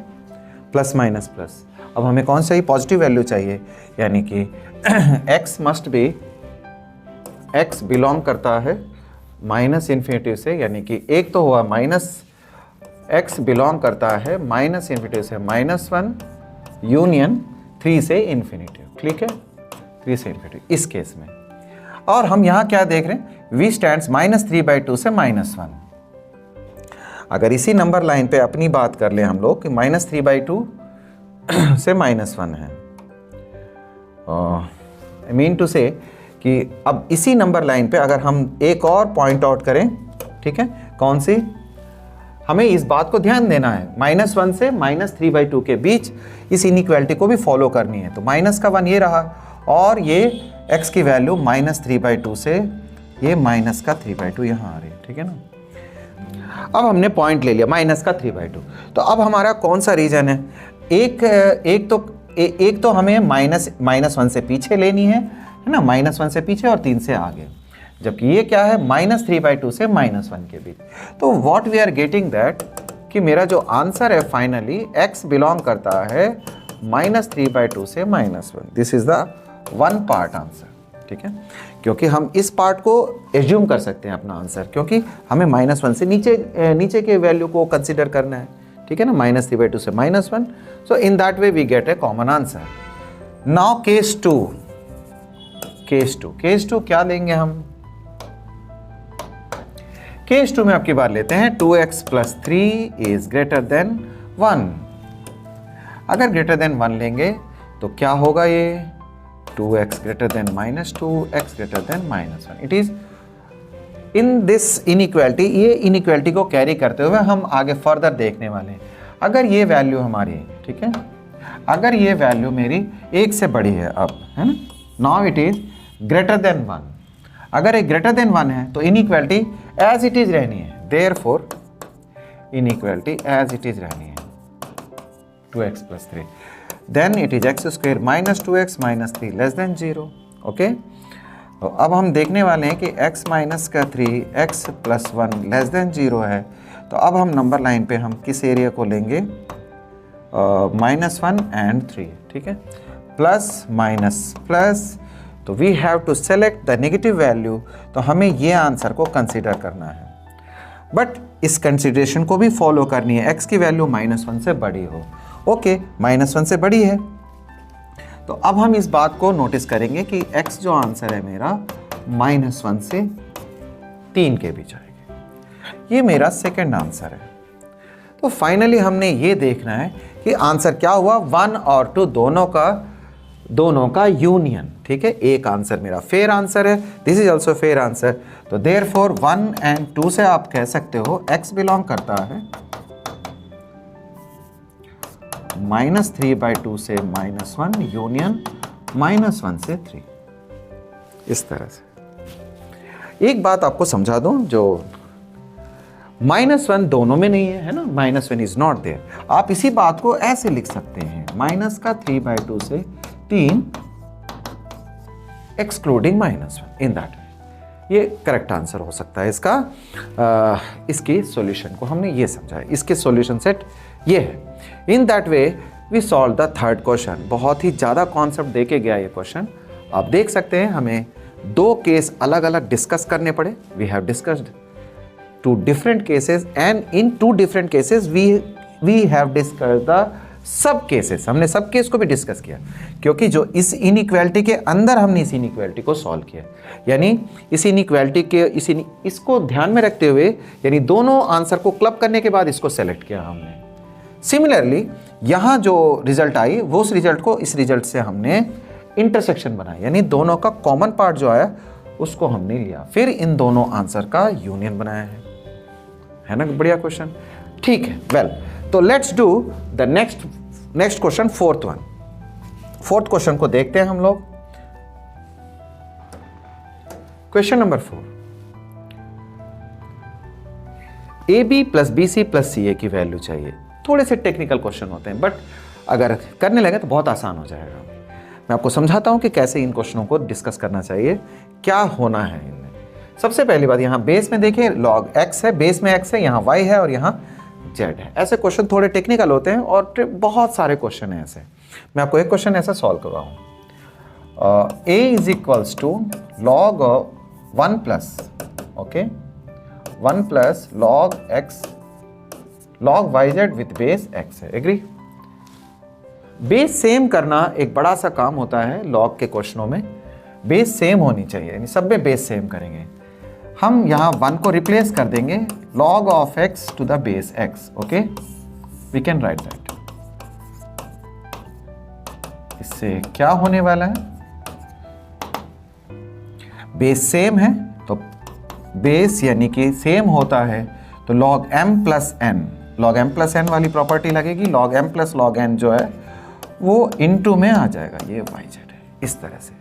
S1: प्लस माइनस प्लस। अब हमें कौन सा ही पॉजिटिव वैल्यू चाहिए, यानी कि x must be, x belong करता है -∞ से, यानी कि एक तो हुआ x बिलोंग करता है -∞ से -1 यूनियन 3 से इन्फिनिटी, ठीक है, 3 से इन्फिनिटी इस केस में। और हम यहाँ क्या देख रहे हैं, v स्टैंड्स -3/2 से -1। अगर इसी नंबर लाइन पे अपनी बात कर ले हम लोग कि -3/2 से -1 है, आई मीन टू से कि अब इसी नंबर लाइन पे अगर हम एक और पॉइंट आउट करें, ठीक है, कौन सी, हमें इस बात को ध्यान देना है, -1 से -3/2 के बीच इस इनइक्वालिटी को भी फॉलो करनी है। तो -1 ये रहा और ये x की वैल्यू -3/2 से ये -3/2 यहाँ आ रही है, ठीक है ना। अब हमने पॉइंट ले लिया -3/2, तो अब हमारा कौन सा रीजन है, एक तो हमें -1 से पीछे लेनी है ना, -1 से पीछे और 3 से आगे, जबकि ये क्या है -3/2 से -1 के बीच। तो what we are getting that कि मेरा जो आंसर है फाइनली x बिलोंग करता है -3/2 से -1। This is the one part answer, ठीक है, क्योंकि हम इस पार्ट को एज्यूम कर सकते हैं अपना आंसर, क्योंकि हमें -1 से नीचे के वैल्यू को कंसिडर करना है, ठीक है ना, -3/2 से -1। So in that way we get a common answer. Now case 2 क्या लेंगे हम, केस 2 में आपकी बात लेते हैं 2x + 3 इज ग्रेटर देन 1। अगर ग्रेटर देन 1 लेंगे तो क्या होगा, ये 2x greater than -2, x greater than -1। It is in this inequality, ये इनइक्वालिटी को कैरी करते हुए हम आगे फर्दर देखने वाले हैं। अगर ये वैल्यू हमारी, ठीक है, अगर ये वैल्यू मेरी 1 से बड़ी है अब, है ना, now it is greater than 1। अगर ये ग्रेटर देन 1 है तो इनइक्वालिटी एज इट इज रहनी है, therefore inequality as it is रहनी है, 2x + 3, then it is x square -2x -3 less than 0। Okay, तो अब हम देखने वाले हैं कि x - 3 x + 1 लेस देन 0 है। तो अब हम नंबर लाइन पे हम किस एरिया को लेंगे, -1 एंड 3, ठीक है, प्लस माइनस प्लस, तो we have to select the negative value. तो हमें ये आंसर को कंसीडर करना है, बट इस कंसीडरेशन को भी फॉलो करनी है, x की वैल्यू -1 से बड़ी हो। ओके, -1 से बड़ी है, तो अब हम इस बात को नोटिस करेंगे कि x जो आंसर है मेरा -1 से 3 के बीच आएगी। ये मेरा सेकंड आंसर है। तो फाइनली हमने ये देखना है कि आंसर क्या हुआ, 1 और 2 दोनों का यूनियन। ठीक है, एक आंसर मेरा फेयर आंसर है, this is also fair answer. तो देयरफॉर 1 एंड 2 से आप कह सकते हो x बिलोंग करता है -3/2 से -1 यूनियन -1 से 3। इस तरह से एक बात आपको समझा दूं, जो -1 दोनों में नहीं है, है ना, -1 इज नॉट देयर। आप इसी बात को ऐसे लिख सकते हैं, -3/2 से 3 एक्सक्लूडिंग -1 इन दैट वे। ये करेक्ट आंसर हो सकता है इसका। इसकी सॉल्यूशन को हमने ये समझा है, इसके सॉल्यूशन सेट ये है। In that way we solve the third question. बहुत ही ज़्यादा कॉन्सेप्ट दे के गया ये क्वेश्चन। आप देख सकते हैं हमें 2 केस अलग अलग डिस्कस करने पड़े। We have discussed 2 different cases and in 2 different cases we have discussed the सब केसेस। हमने सब केस को भी डिस्कस किया, क्योंकि जो इस इनइक्वालिटी के अंदर हमने इस इनइक्वालिटी को सॉल्व किया, यानी इस इनइक्वालिटी के इसको ध्यान में रखते हुए, यानी दोनों आंसर को क्लब करने के बाद इसको सेलेक्ट किया हमने। सिमिलरली यहाँ जो रिजल्ट आई वो उस रिजल्ट को इस रिजल्ट से हमने इंटरसेक्शन बनाया, यानी दोनों का कॉमन पार्ट जो आया उसको हमने लिया, फिर इन दोनों आंसर का यूनियन बनाया है ना। बढ़िया क्वेश्चन, ठीक है। वेल, तो let's do the next question, fourth fourth question को देखते हैं हम लोग। Question number 4, AB + BC + CA की वैल्यू चाहिए। थोड़े से टेक्निकल क्वेश्चन होते हैं, बट अगर करने लगे तो बहुत आसान हो जाएगा। मैं आपको समझाता हूं कि कैसे इन क्वेश्चनों को डिस्कस करना चाहिए, क्या होना है इनमें। सबसे पहली बात, यहाँ बेस में देखिए log x है, बेस में x है, यहाँ y है और यहाँ z है। ऐसे क्वेश्चन थोड़े टेक्निकल होते हैं और बहुत सारे क्वेश्चन हैं ऐसे। मैं आपको एक क्वेश्चन ऐसा सॉल्व करवाऊँ। a = log 1+, okay, 1+ log x log yz with base x है। एग्री? बेस सेम करना एक बड़ा सा काम होता है लॉग के क्वेश्चनों में। बेस सेम होनी चाहिए, यानी सब में बेस सेम करेंगे। हम यहाँ 1 को रिप्लेस कर देंगे log of x to the base x, okay, we can write that. इससे क्या होने वाला है, बेस सेम है तो बेस यानी कि सेम होता है तो log m + n, log m + n वाली प्रॉपर्टी लगेगी। log m + log n जो है वो इनटू में आ जाएगा, ये yz है, इस तरह से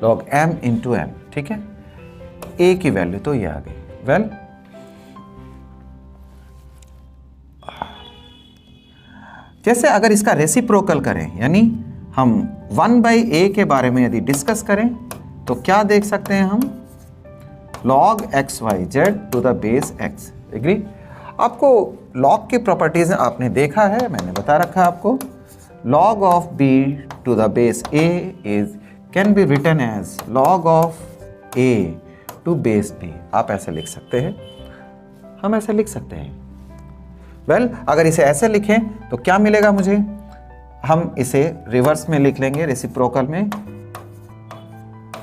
S1: log m × n। ठीक है, a की वैल्यू तो ये आ गई। वेल, जैसे अगर इसका रेसिप्रोकल करें, यानी हम 1/a के बारे में यदि डिस्कस करें तो क्या देख सकते हैं हम, log xyz to the base x। Agree? आपको log की प्रॉपर्टीज आपने देखा है, मैंने बता रखा है आपको। log of b to the base a can be written as log of a to base b। आप ऐसे लिख सकते हैं, हम ऐसे लिख सकते हैं। वेल, अगर इसे ऐसे लिखें तो क्या मिलेगा मुझे, हम इसे रिवर्स में लिख लेंगे, रेसिप्रोकल में,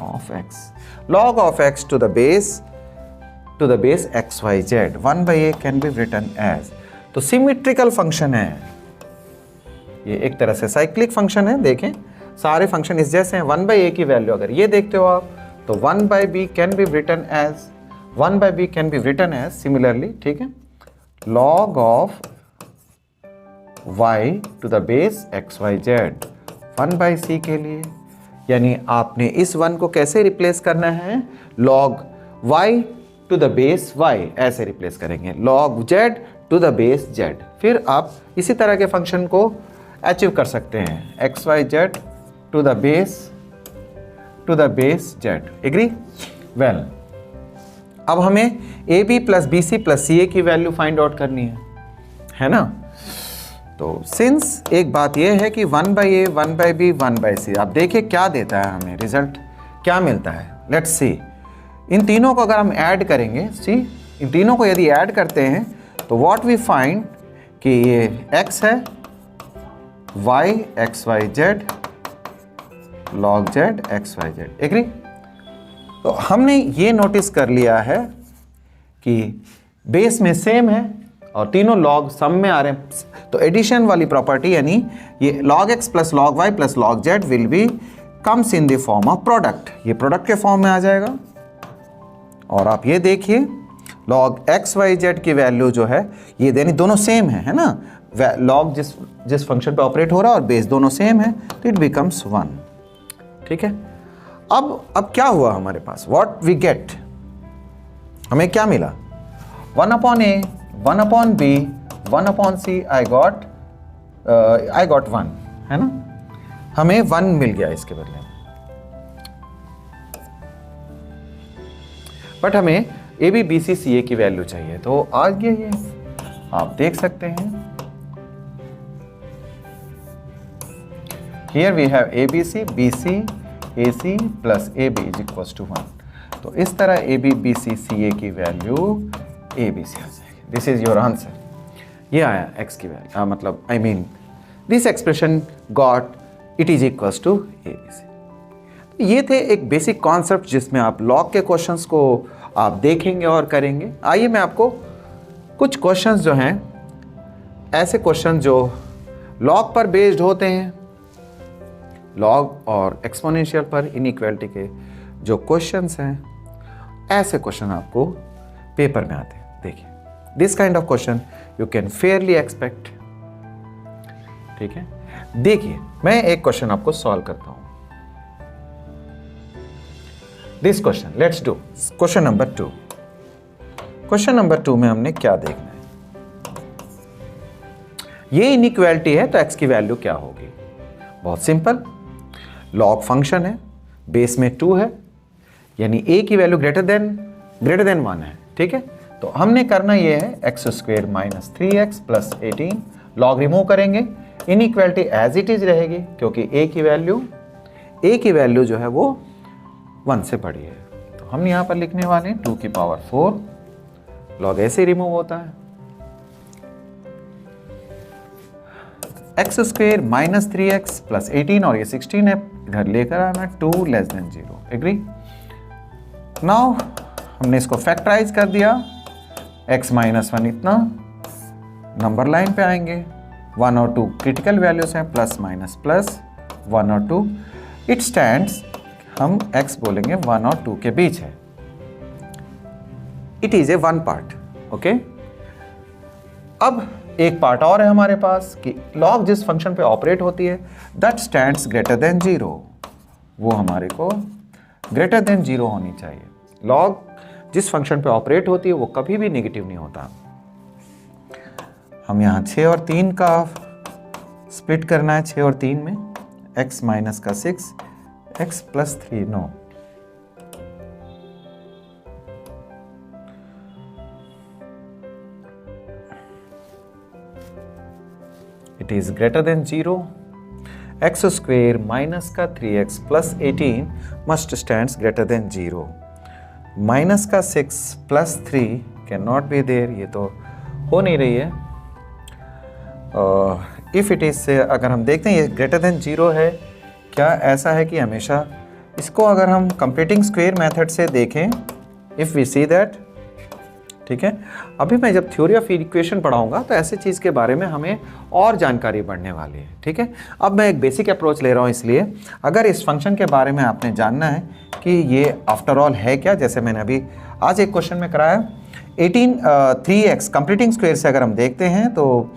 S1: of x log of x to the base xyz 1/a can be written as। तो सिमेट्रिकल फंक्शन है ये, एक तरह से साइक्लिक फंक्शन है। देखें सारे फंक्शन इस जैसे हैं। 1/a की वैल्यू अगर ये देखते हो आप तो 1/b can be written as similarly, ठीक है, log of y to the base xyz 1/c के लिए, यानी आपने इस 1 को कैसे रिप्लेस करना है, log y to the base y ऐसे रिप्लेस करेंगे, log z to the base z। फिर आप इसी तरह के फंक्शन को अचीव कर सकते हैं, xyz to the base z। Agree? Well, अब हमें AB + BC + CA की वैल्यू फाइंड आउट करनी है ना। तो सिंस एक बात यह है कि 1/a 1/b 1/c, आप देखिए क्या देता है हमें, रिजल्ट क्या मिलता है। लेट्स सी, इन तीनों को अगर हम ऐड करेंगे, सी इन तीनों को यदि ऐड करते हैं तो व्हाट वी फाइंड कि ये x है, y xyz log z xyz। Agree? तो हमने ये नोटिस कर लिया है कि बेस में सेम है और तीनों लॉग सम में आ रहे हैं, तो एडिशन वाली प्रॉपर्टी यानी ये log x plus log y plus log z will be comes in the form of product, ये प्रोडक्ट के फॉर्म में आ जाएगा। और आप ये देखिए log x y z की वैल्यू जो है ये यानी दोनों सेम है ना, लॉग जिस फंक्शन पे ऑपरेट हो रहा है और बेस दोनों सेम है, तो इट बिकम्स 1। ठीक है, अब क्या हुआ हमारे पास, व्हाट वी गेट, हमें क्या मिला, 1/a 1/b 1/c I got 1, है ना, हमें 1 मिल गया इसके बदले में। बट हमें ए बी बी सी सी ए की वैल्यू चाहिए, तो आ गया ये, आप देख सकते हैं here we have a b c b c a c plus a b is equal to 1। तो इस तरह ए बी बी सी सी ए की वैल्यू ए बी सी आ जाएगी। दिस इज योर आंसर, ये आया x की वैल्यू, मतलब I mean this expression got it is equal to a b c. ये थे एक बेसिक कॉन्सेप्ट जिसमें आप लॉग के क्वेश्चंस को आप देखेंगे और करेंगे। आइए मैं आपको कुछ क्वेश्चंस जो हैं, ऐसे क्वेश्चन जो लॉग पर बेस्ड होते हैं, लॉग और एक्सपोनेंशियल पर इनइक्वालिटी के जो क्वेश्चंस हैं, ऐसे क्वेश्चन आपको पेपर में आते हैं। देखिए, this kind of question you can Fairlie expect. ठीक है, देखिए मैं एक क्वेश्चन आपको सॉल्व करता हूं। This question, let's do question number 2। Question number 2 में हमने क्या देखना है, ये इनइक्वालिटी है तो x की वैल्यू क्या होगी। बहुत सिंपल, लॉग फंक्शन है, बेस में 2 है, यानी a की वैल्यू ग्रेटर देन 1 है। ठीक है, तो हमने करना ये है x² minus 3x plus 18, log remove करेंगे, इनइक्वालिटी एज इट इज रहेगी क्योंकि a की वैल्यू जो है वो 1 से बड़ी है। तो हम यहाँ पर लिखने वाले हैं 2 की पावर 4, लॉग ऐसे रिमूव होता है, x² माइनस 3x प्लस 18 और ये 16 है, इधर लेकर आना 2 लेस देन 0। एग्री। नाउ हमने इसको फैक्टराइज कर दिया, x माइनस 1 इतना, नंबर लाइन पे आएंगे, 1 और 2 क्रिटिकल वैल्यूज हैं, प्लस माइनस प्लस 1 और 2, इट स्टैंड्स, हम x बोलेंगे 1 और 2 के बीच है, it is A 1 part. Okay, अब एक पार्ट और है हमारे पास कि लॉग जिस फंक्शन पे ऑपरेट होती है दैट स्टैंड्स ग्रेटर देन 0, वो हमारे को ग्रेटर देन 0 होनी चाहिए। लॉग जिस फंक्शन पे ऑपरेट होती है वो कभी भी नेगेटिव नहीं होता। हम यहाँ 6 और 3 का स्प्लिट करना है, 6 और 3 में, x माइनस का 6, x plus 3, no, it is greater than 0, x² minus का 3x plus 18 must stands greater than 0, minus का 6 plus 3 can not be there, ये तो हो नहीं रही है। इफ इट इज से अगर हम देखते हैं ये ग्रेटर देन 0 है, क्या ऐसा है कि हमेशा इसको अगर हम कंप्लीटिंग स्क्वायर मेथड से देखें, इफ वी सी दैट, ठीक है, अभी मैं जब थ्योरी ऑफ इक्वेशन पढ़ाऊंगा तो ऐसी चीज़ के बारे में हमें और जानकारी बढ़ने वाली है। ठीक है, अब मैं एक बेसिक अप्रोच ले रहा हूँ, इसलिए अगर इस फंक्शन के बारे में आपने जानना है कि ये आफ्टर ऑल है क्या, जैसे मैंने अभी आज एक क्वेश्चन में कराया 3x कंप्लीटिंग स्क्वायर से अगर हम देखते हैं तो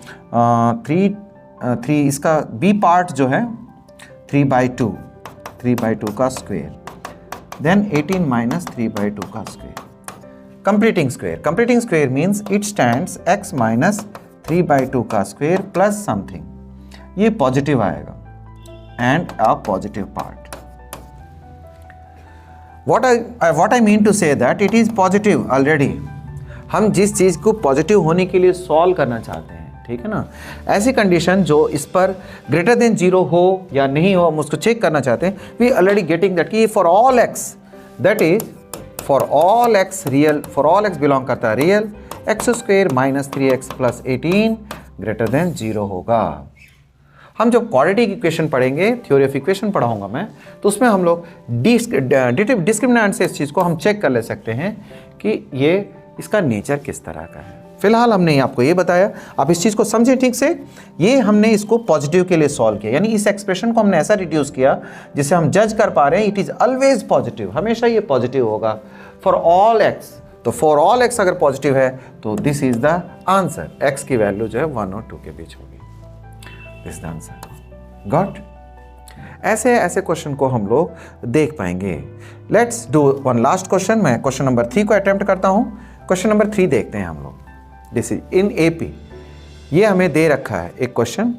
S1: 3 इसका बी पार्ट जो है 3/2 का स्क्वायर, देन 18 माइनस 3/2 का square. Completing square means it stands x minus 3/2 का स्क्वायर प्लस समथिंग, ये पॉजिटिव आएगा and a positive part. what I mean to say that it is positive already। हम जिस चीज़ को पॉजिटिव होने के लिए सॉल्व करना चाहते हैं, ठीक है ना, ऐसी कंडीशन जो इस पर ग्रेटर देन 0 हो या नहीं हो, हम उसको चेक करना चाहते हैं। वी ऑलरेडी गेटिंग दैट कि for all x, that is for all x real, for all x belong करता है real, x² minus 3x plus 18 greater than 0 होगा। हम जब क्वाड्रेटिक इक्वेशन पढ़ेंगे, थ्योरी ऑफ इक्वेशन पढ़ाऊंगा मैं, तो उसमें हम लोग डिस्क्रिमिनेंट से इस चीज़ को हम चेक कर ले सकते हैं कि ये इसका नेचर किस तरह का है। फिलहाल हमने आपको ये बताया, आप इस चीज़ को समझें ठीक से। ये हमने इसको पॉजिटिव के लिए सॉल्व किया, यानी इस एक्सप्रेशन को हमने ऐसा रिड्यूस किया जिससे हम जज कर पा रहे हैं इट इज़ ऑलवेज पॉजिटिव, हमेशा ये पॉजिटिव होगा फॉर ऑल एक्स। तो फॉर ऑल एक्स अगर पॉजिटिव है तो this is the answer, x की वैल्यू जो है 1 और 2 के बीच होगी, दिस द आंसर। गॉट? ऐसे ऐसे क्वेश्चन को हम लोग देख पाएंगे। Let's do one last question. मैं क्वेश्चन नंबर 3 को अटेम्प्ट करता हूं। क्वेश्चन नंबर 3 देखते हैं हम लोग। दिस इज इन एपी, ये हमें दे रखा है एक question.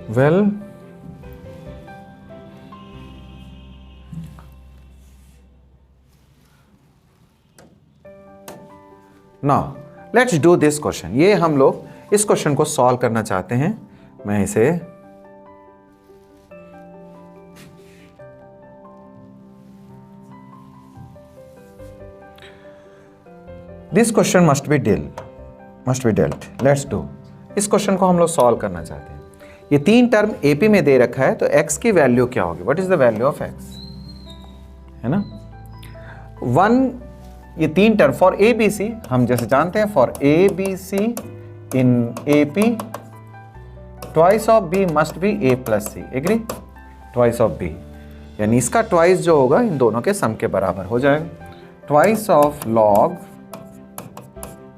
S1: Well now let's do this question. ये हम लोग इस क्वेश्चन को सॉल्व करना चाहते हैं। मैं इसे this question must be dealt. Let's do. इस क्वेश्चन को हम लोग सॉल्व करना चाहते हैं। ये 3 टर्म एपी में दे रखा है, तो एक्स की वैल्यू क्या होगी? What is the value of x, है ना। 1, ये 3 term for a b c, हम जैसे जानते हैं for a b c in AP twice of b must be a plus c, agree? Twice of b यानी इसका ट्वाइस जो होगा इन दोनों के सम के बराबर हो जाएगा। ट्वाइस ऑफ लॉग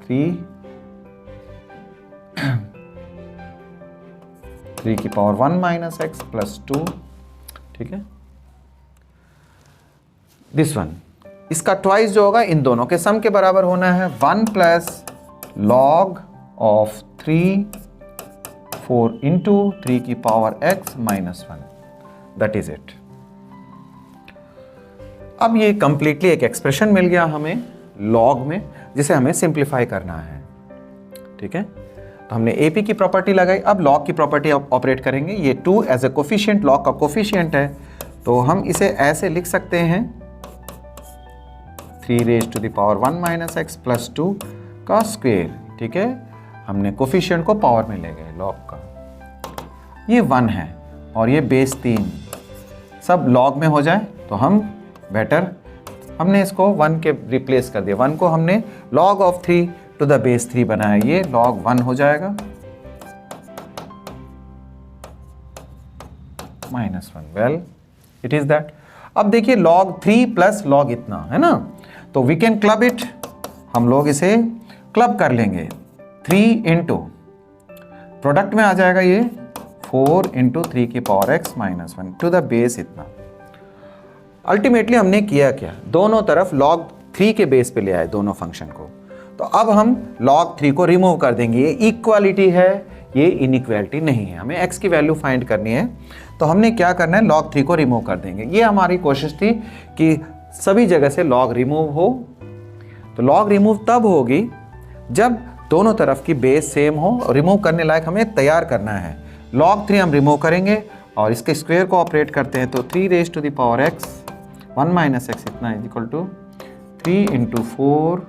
S1: 3 की पावर 1 माइनस एक्स प्लस 2, ठीक है। दिस वन, इसका ट्वाइस जो होगा इन दोनों के सम के बराबर होना है। 1 प्लस लॉग ऑफ 3 4 इंटू 3 की power x minus 1, that is it. अब ये कंप्लीटली एक एक्सप्रेशन मिल गया हमें लॉग में, जिसे हमें सिंप्लीफाई करना है, ठीक है। तो हमने एपी की प्रॉपर्टी लगाई, अब लॉग की प्रॉपर्टी ऑपरेट करेंगे। ये 2 एज ए कोफिशिएंट, लॉग का कोफिशिएंट है, तो हम इसे ऐसे लिख सकते हैं 3 raise to the power 1 minus x plus 2 का स्क्वेयर, ठीक है। हमने कोफिशिएंट को पावर में ले गए लॉग का। ये 1 है और ये बेस 3 सब लॉग में हो जाए तो हम बेटर, हमने इसको 1 के रिप्लेस कर दिया। 1 को हमने log of 3 to the base 3 बनाया, ये log 1 हो जाएगा minus 1। Well it is that. अब देखिए log 3 प्लस log इतना है ना, तो वी कैन क्लब इट, हम लोग इसे क्लब कर लेंगे। 3 इंटू प्रोडक्ट में आ जाएगा ये 4 इंटू 3 की power x minus 1 to the base इतना। अल्टीमेटली हमने किया क्या, दोनों तरफ log 3 के बेस पे ले आए दोनों फंक्शन को। तो अब हम log 3 को रिमूव कर देंगे। ये इक्वालिटी है, ये इनइक्वालिटी नहीं है। हमें x की वैल्यू फाइंड करनी है, तो हमने क्या करना है, log 3 को रिमूव कर देंगे। ये हमारी कोशिश थी कि सभी जगह से log रिमूव हो। तो log रिमूव तब होगी जब दोनों तरफ की बेस सेम हो। रिमूव करने लायक हमें तैयार करना है। log 3 हम रिमूव करेंगे और इसके स्क्वायर को ऑपरेट करते हैं, तो 3 raise to the power x 1 minus x इतना इज इक्वल टू 3 इंटू 4,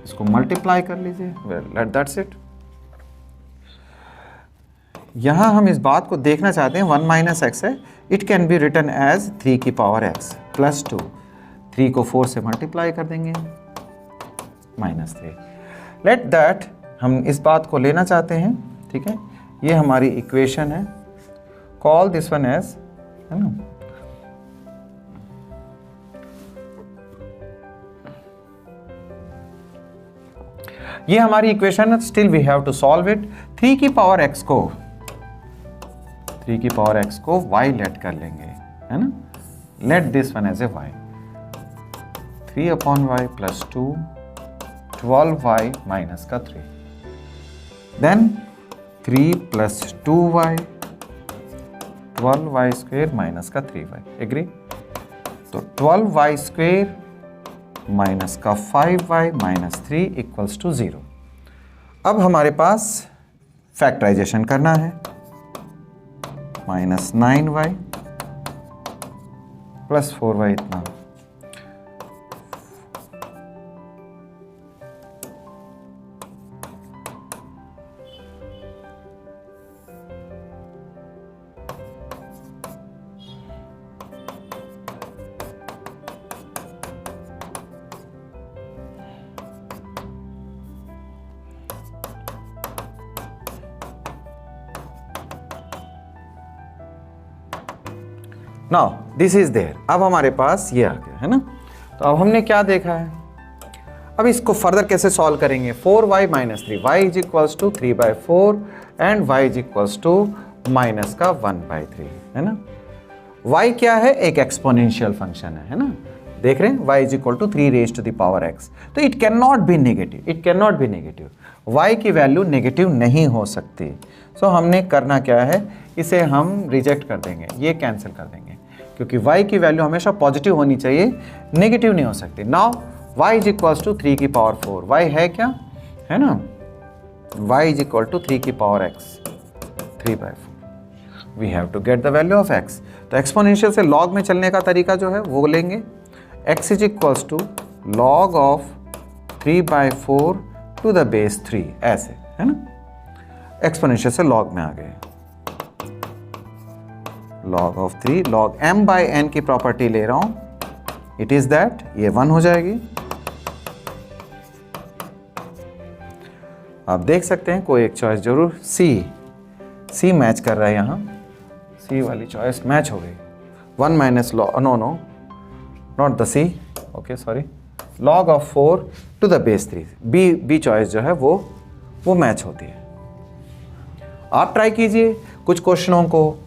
S1: इसको मल्टीप्लाई कर लीजिए। Well that's it. यहां हम इस बात को देखना चाहते हैं 1 माइनस एक्स है, it can be written as 3 की पावर x प्लस 2। 3 को 4 से मल्टीप्लाई कर देंगे माइनस 3। लेट दैट, हम इस बात को लेना चाहते हैं, ठीक है। ये हमारी इक्वेशन है, कॉल दिस वन एज, है ना, ये हमारी इक्वेशन है। Still we have to solve it. 3 की पावर x को y लेट कर लेंगे, है ना। Let this one as a y, 3 upon y plus 2, 12y minus का 3, then 3 plus 2y, 12y square minus का 3y, एग्री। तो 12y स्क्वेयर माइनस का 5y माइनस 3 इक्वल्स टू 0। अब हमारे पास फैक्टराइजेशन करना है, माइनस 9y प्लस 4y इतना, now this is there, अब हमारे पास ये आ गया है ना। तो अब हमने क्या देखा है, अब इसको फर्दर कैसे सॉल्व करेंगे, 4y minus 3, y is equals to 3/4 and y is equals to minus का 1/3 है ना। y क्या है, एक एक्सपोनेंशियल फंक्शन है ना, देख रहे हैं, y is equal to 3 raise to the power x, तो it can not be negative, it can not be negative, y की वैल्यू नेगेटिव नहीं हो सकती। सो हमने करना क्या है, इसे हम रिजेक्ट कर देंगे, ये कैंसिल कर देंगे, क्योंकि y की वैल्यू हमेशा पॉजिटिव होनी चाहिए, नेगेटिव नहीं हो सकती। Now y is equals to 3 की पावर 4, y है क्या, है ना, y इज इक्वल टू 3 की power x, 3/4, we have to get the value of x। तो एक्सपोनेंशियल से लॉग में चलने का तरीका जो है वो लेंगे, x is equals to log of 3/4 to the base 3, ऐसे है ना, एक्सपोनेंशियल से लॉग में आ गए, लॉग ऑफ 3, लॉग m/n की प्रॉपर्टी ले रहा हूं, इट इज दैट, ये 1 हो जाएगी। आप देख सकते हैं कोई एक चॉइस जरूर, सी मैच कर रहा है, यहाँ सी वाली चॉइस मैच हो गई, 1 minus log, no not the c, okay sorry, log of 4 to the base 3, b choice जो है वो मैच होती है। आप ट्राई कीजिए कुछ क्वेश्चनों को,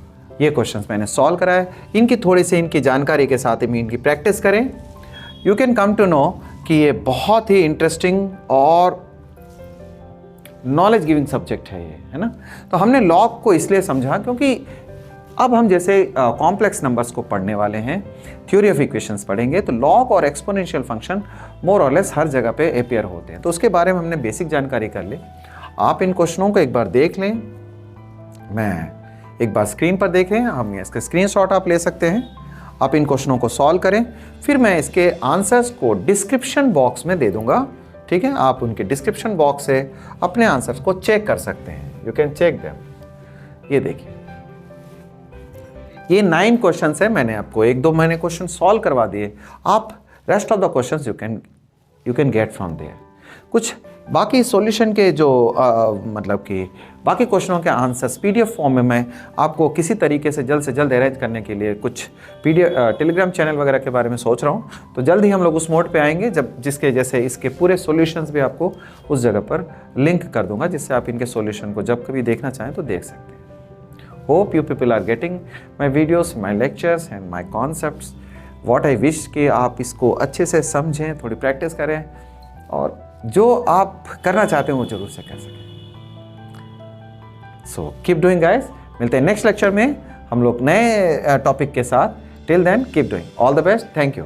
S1: ये क्वेश्चंस मैंने सॉल्व कराए, इनकी थोड़ी सी इनकी जानकारी के साथ ही इनकी प्रैक्टिस करें, you can come to know कि ये बहुत ही इंटरेस्टिंग और नॉलेज गिविंग सब्जेक्ट है ये, है ना। तो हमने लॉग को इसलिए समझा क्योंकि अब हम जैसे कॉम्प्लेक्स नंबर्स को पढ़ने वाले हैं, थ्योरी ऑफ इक्वेशंस पढ़ेंगे, तो लॉग और एक्सपोनेंशियल फंक्शन मोर और लेस हर जगह पे अपेयर होते हैं, तो उसके बारे में हमने बेसिक जानकारी कर ली। आप इन क्वेश्चनों को एक बार देख लें, मैं एक बार स्क्रीन पर देखें, हम इसके स्क्रीनशॉट आप ले सकते हैं, आप इन क्वेश्चनों को सॉल्व करें, फिर मैं इसके आंसर्स को डिस्क्रिप्शन बॉक्स में दे दूंगा, ठीक है। आप उनके डिस्क्रिप्शन बॉक्स से अपने आंसर्स को चेक कर सकते हैं, यू कैन चेक देम। ये देखिए, ये 9 क्वेश्चंस है, मैंने आपको 1-2 महीने क्वेश्चन सॉल्व करवा दिए, आप rest of the questions you can get from there. कुछ बाकी सॉल्यूशन के जो मतलब कि बाकी क्वेश्चनों के आंसर्स पीडीएफ फॉर्म में मैं आपको किसी तरीके से जल्द अरेंज करने के लिए कुछ पीडीएफ टेलीग्राम चैनल वगैरह के बारे में सोच रहा हूँ, तो जल्द ही हम लोग उस मोड पे आएंगे जब जिसके जैसे इसके पूरे सॉल्यूशंस भी आपको उस जगह पर लिंक कर दूंगा, जिससे आप इनके सॉल्यूशन को जब कभी देखना चाहें तो देख सकते हैं। Hope you people are getting my videos, my lectures and my concepts, what I wish कि आप इसको अच्छे से समझें, थोड़ी प्रैक्टिस करें और जो आप करना चाहते हैं वो जरूर से कर सकें। सो कीप डूइंग गाइस, मिलते हैं नेक्स्ट लेक्चर में हम लोग नए टॉपिक के साथ। Till then keep doing, all the best, thank you.